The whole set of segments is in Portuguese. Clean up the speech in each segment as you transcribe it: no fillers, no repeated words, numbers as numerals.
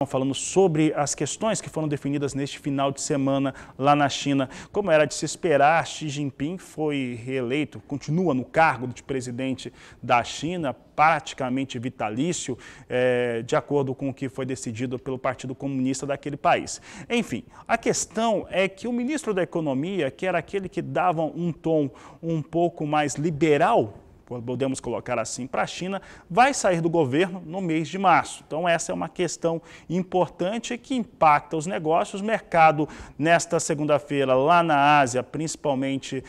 falando sobre as questões que foram definidas neste final de semana lá na China. Como era de se esperar, Xi Jinping foi reeleito, continua no cargo de presidente da China, praticamente vitalício, de acordo com o que foi decidido pelo Partido Comunista daquele país. Enfim, a questão é que o ministro da Economia, que era aquele que dava um tom um pouco mais liberal, podemos colocar assim, para a China, vai sair do governo no mês de março. Então, essa é uma questão importante que impacta os negócios. O mercado, nesta segunda-feira, lá na Ásia, principalmente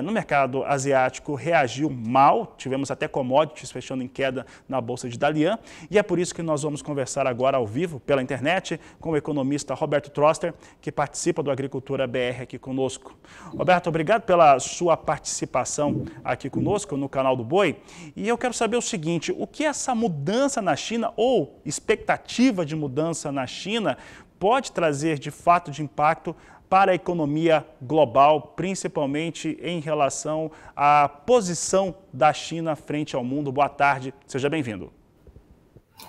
no mercado asiático, reagiu mal. Tivemos até commodities fechando em queda na Bolsa de Dalian. E é por isso que nós vamos conversar agora ao vivo, pela internet, com o economista Roberto Troster, que participa do Agricultura BR aqui conosco. Roberto, obrigado pela sua participação aqui conosco no canal do Boi, e eu quero saber o seguinte: o que essa mudança na China, ou expectativa de mudança na China, pode trazer de fato de impacto para a economia global, principalmente em relação à posição da China frente ao mundo? Boa tarde, seja bem-vindo.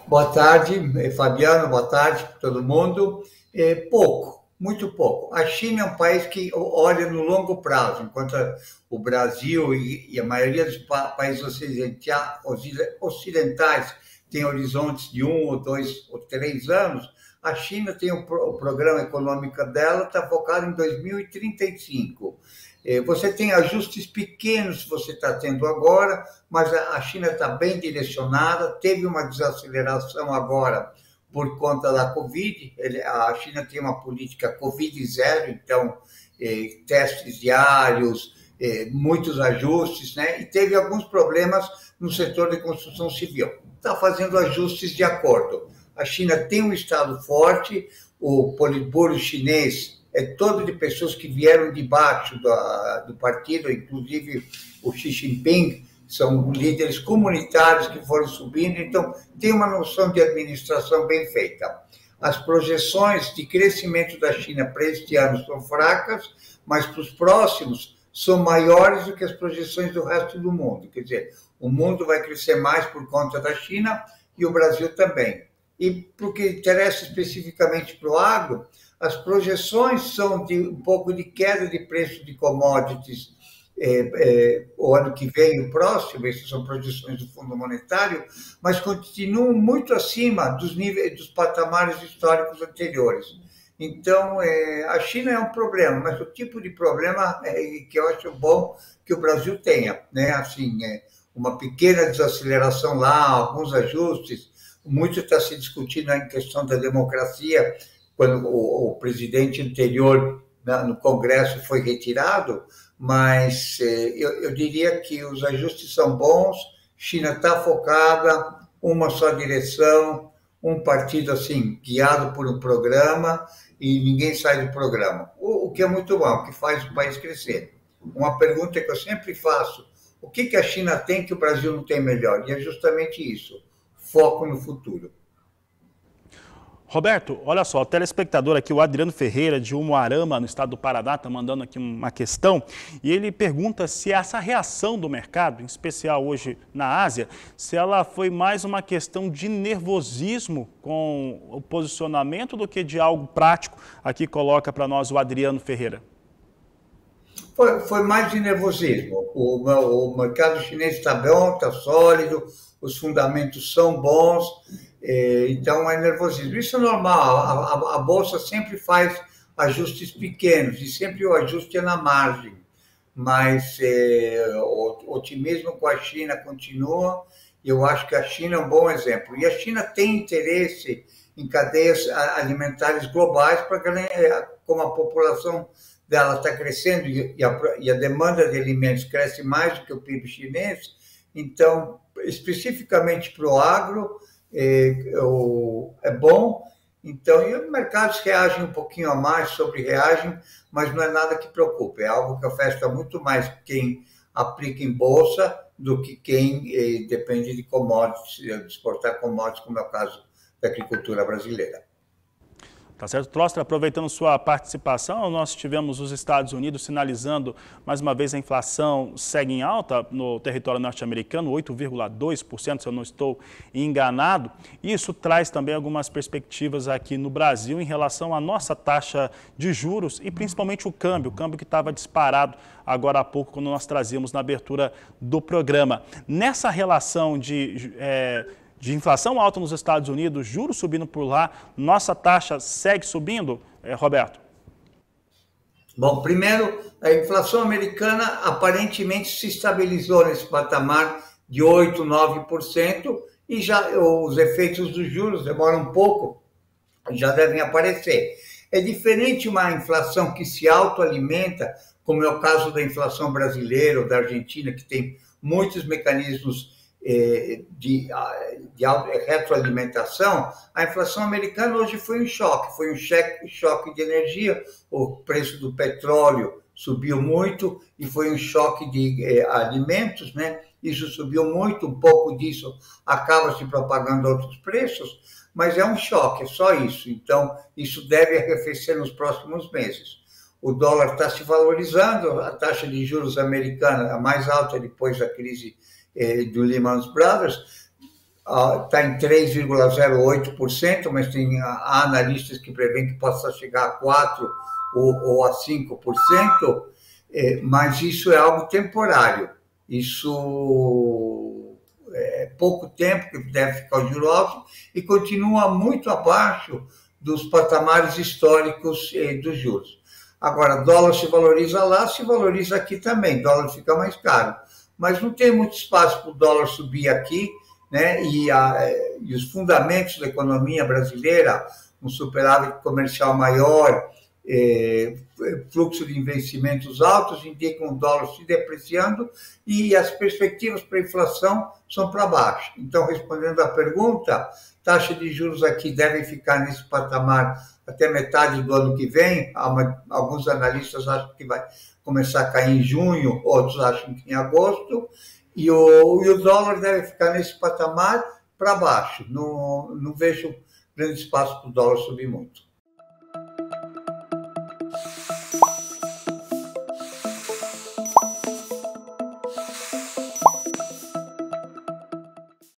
Boa tarde, Fabiano, boa tarde para todo mundo. Pouco, muito pouco. A China é um país que olha no longo prazo, enquanto o Brasil e a maioria dos países ocidentais tem horizontes de 1 ou 2 ou 3 anos. A China tem o programa econômico dela, está focado em 2035. Você tem ajustes pequenos que você está tendo agora, mas a China está bem direcionada, teve uma desaceleração agora por conta da Covid. A China tem uma política Covid zero, então testes diários, muitos ajustes, né? E teve alguns problemas no setor de construção civil. Está fazendo ajustes de acordo. A China tem um Estado forte, o Politburo chinês é todo de pessoas que vieram de baixo do partido, inclusive o Xi Jinping, são líderes comunitários que foram subindo, então tem uma noção de administração bem feita. As projeções de crescimento da China para este ano são fracas, mas para os próximos são maiores do que as projeções do resto do mundo. Quer dizer, o mundo vai crescer mais por conta da China e o Brasil também. E para o que interessa especificamente para o agro, as projeções são de um pouco de queda de preço de commodities o ano que vem, o próximo, essas são projeções do Fundo Monetário, mas continuam muito acima dos níveis, dos patamares históricos anteriores. Então, a China é um problema, mas o tipo de problema que eu acho bom que o Brasil tenha, né? Assim, uma pequena desaceleração lá, alguns ajustes. Muito está se discutindo em questão da democracia, quando o presidente anterior no Congresso foi retirado, mas eu diria que os ajustes são bons, China está focada, uma só direção, um partido assim, guiado por um programa, e ninguém sai do programa. O que é muito bom, o que faz o país crescer. Uma pergunta que eu sempre faço: o que a China tem que o Brasil não tem melhor? E é justamente isso, foco no futuro. Roberto, olha só, o telespectador aqui, o Adriano Ferreira, de Umuarama, no estado do Paraná, está mandando aqui uma questão, e ele pergunta se essa reação do mercado, em especial hoje na Ásia, se ela foi mais uma questão de nervosismo com o posicionamento do que de algo prático. Aqui coloca para nós o Adriano Ferreira. Foi mais de nervosismo. O mercado chinês está bom, está sólido, os fundamentos são bons, então é nervosismo. Isso é normal, a Bolsa sempre faz ajustes pequenos e sempre o ajuste é na margem, mas o otimismo com a China continua e eu acho que a China é um bom exemplo. E a China tem interesse em cadeias alimentares globais, como a população dela está crescendo e a demanda de alimentos cresce mais do que o PIB chinês, então, especificamente para o agro, é bom. Então, e os mercados reagem um pouquinho a mais, sobrereagem, mas não é nada que preocupe, é algo que afeta muito mais quem aplica em bolsa do que quem depende de commodities, de exportar commodities, como é o caso da agricultura brasileira. Tá certo. Trostra, aproveitando sua participação, nós tivemos os Estados Unidos sinalizando, mais uma vez, a inflação segue em alta no território norte-americano, 8,2%, se eu não estou enganado. Isso traz também algumas perspectivas aqui no Brasil em relação à nossa taxa de juros e principalmente o câmbio que estava disparado agora há pouco, quando nós trazíamos na abertura do programa. Nessa relação de inflação alta nos Estados Unidos, juros subindo por lá, nossa taxa segue subindo, Roberto? Bom, primeiro, a inflação americana aparentemente se estabilizou nesse patamar de 8%, 9% e já os efeitos dos juros demoram um pouco, já devem aparecer. É diferente uma inflação que se autoalimenta, como é o caso da inflação brasileira ou da Argentina, que tem muitos mecanismos de retroalimentação. A inflação americana hoje foi um choque de energia, o preço do petróleo subiu muito e foi um choque de alimentos, né? Isso subiu muito, um pouco disso acaba se propagando a outros preços, mas é um choque, é só isso. Então, isso deve arrefecer nos próximos meses. O dólar está se valorizando, a taxa de juros americana, a mais alta depois da crise do Lehman Brothers, está em 3,08%, mas há analistas que prevêem que possa chegar a 4% ou a 5%, mas isso é algo temporário. Isso é pouco tempo que deve ficar o juro alto e continua muito abaixo dos patamares históricos dos juros. Agora, dólar se valoriza lá, se valoriza aqui também, dólar fica mais caro. Mas não tem muito espaço para o dólar subir aqui, né? E os fundamentos da economia brasileira, um superávit comercial maior, fluxo de investimentos altos, indicam o dólar se depreciando e as perspectivas para a inflação são para baixo. Então, respondendo à pergunta, taxa de juros aqui deve ficar nesse patamar até metade do ano que vem. Alguns analistas acham que vai começar a cair em junho, outros acham que em agosto, e o dólar deve ficar nesse patamar para baixo. Não vejo grande espaço para o dólar subir muito.